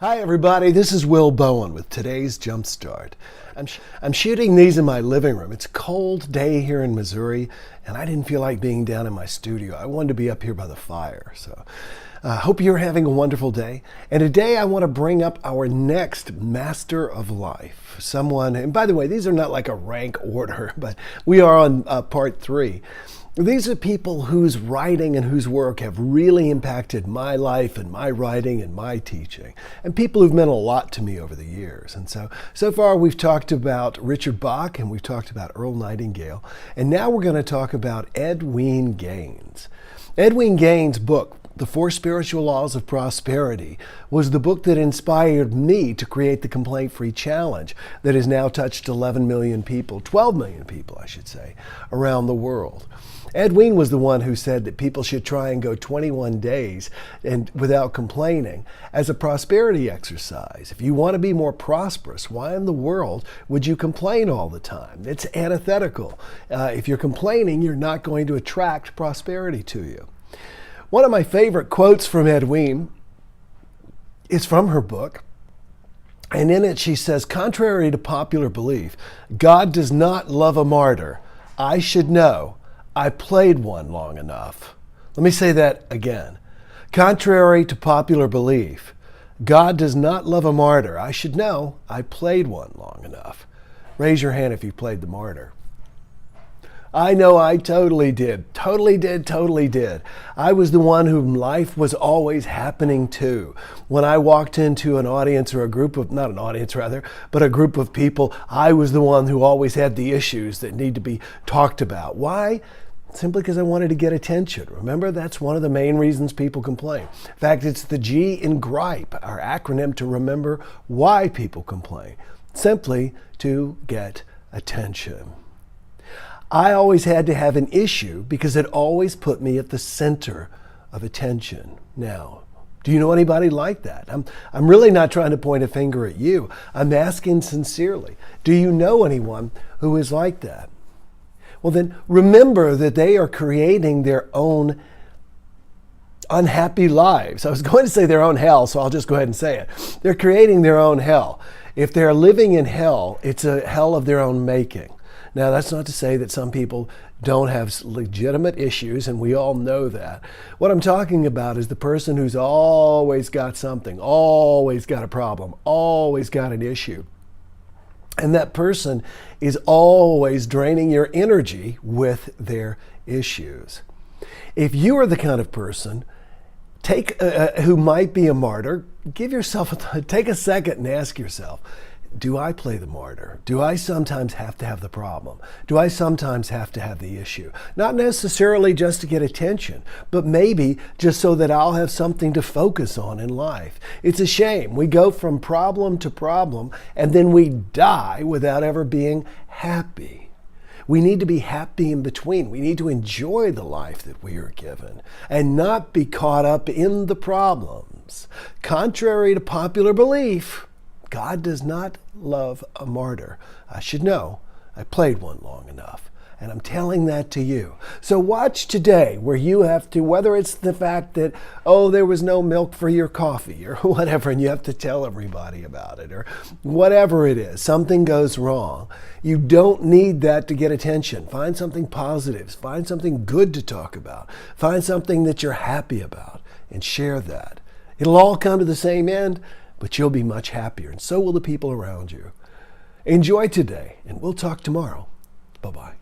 Hi everybody, this is Will Bowen with today's Jumpstart. I'm shooting these in my living room. It's a cold day here in Missouri and I didn't feel like being down in my studio. I wanted to be up here by the fire. So I hope you're having a wonderful day. And today I want to bring up our next master of life. Someone, and by the way, these are not like a rank order, but we are on part 3. These are people whose writing and whose work have really impacted my life and my writing and my teaching, and people who've meant a lot to me over the years. And so far we've talked about Richard Bach and we've talked about Earl Nightingale, and now we're going to talk about Edwene Gaines. Edwene Gaines' book, The 4 Spiritual Laws of Prosperity, was the book that inspired me to create the Complaint-Free Challenge that has now touched 11 million people, 12 million people, I should say, around the world. Edwene was the one who said that people should try and go 21 days and without complaining as a prosperity exercise. If you want to be more prosperous, why in the world would you complain all the time? It's antithetical. If you're complaining, you're not going to attract prosperity to you. One of my favorite quotes from Edwene is from her book. And in it she says, contrary to popular belief, God does not love a martyr. I should know. I played one long enough. Let me say that again. Contrary to popular belief, God does not love a martyr. I should know. I played one long enough. Raise your hand if you played the martyr. I know I totally did. Totally did. I was the one whom life was always happening to. When I walked into an audience or a group of, not an audience rather, but a group of people, I was the one who always had the issues that need to be talked about. Why? Simply because I wanted to get attention. Remember, that's one of the main reasons people complain. In fact, it's the G in GRIPE, our acronym to remember why people complain. Simply to get attention. I always had to have an issue because it always put me at the center of attention. Now, do you know anybody like that? I'm really not trying to point a finger at you. I'm asking sincerely. Do you know anyone who is like that? Well, then remember that they are creating their own unhappy lives. I was going to say their own hell, so I'll just go ahead and say it. They're creating their own hell. If they're living in hell, it's a hell of their own making. Now, that's not to say that some people don't have legitimate issues, and we all know that. What I'm talking about is the person who's always got something, always got a problem, always got an issue. And that person is always draining your energy with their issues. If you are the kind of person who might be a martyr, take a second and ask yourself, do I play the martyr? Do I sometimes have to have the problem? Do I sometimes have to have the issue? Not necessarily just to get attention, but maybe just so that I'll have something to focus on in life. It's a shame. We go from problem to problem and then we die without ever being happy. We need to be happy in between. We need to enjoy the life that we are given and not be caught up in the problems. Contrary to popular belief, God does not love a martyr. I should know. I played one long enough. And I'm telling that to you. So watch today where you have to, whether it's the fact that, oh, there was no milk for your coffee or whatever, and you have to tell everybody about it, or whatever it is, something goes wrong. You don't need that to get attention. Find something positive. Find something good to talk about. Find something that you're happy about and share that. It'll all come to the same end, but you'll be much happier, and so will the people around you. Enjoy today, and we'll talk tomorrow. Bye-bye.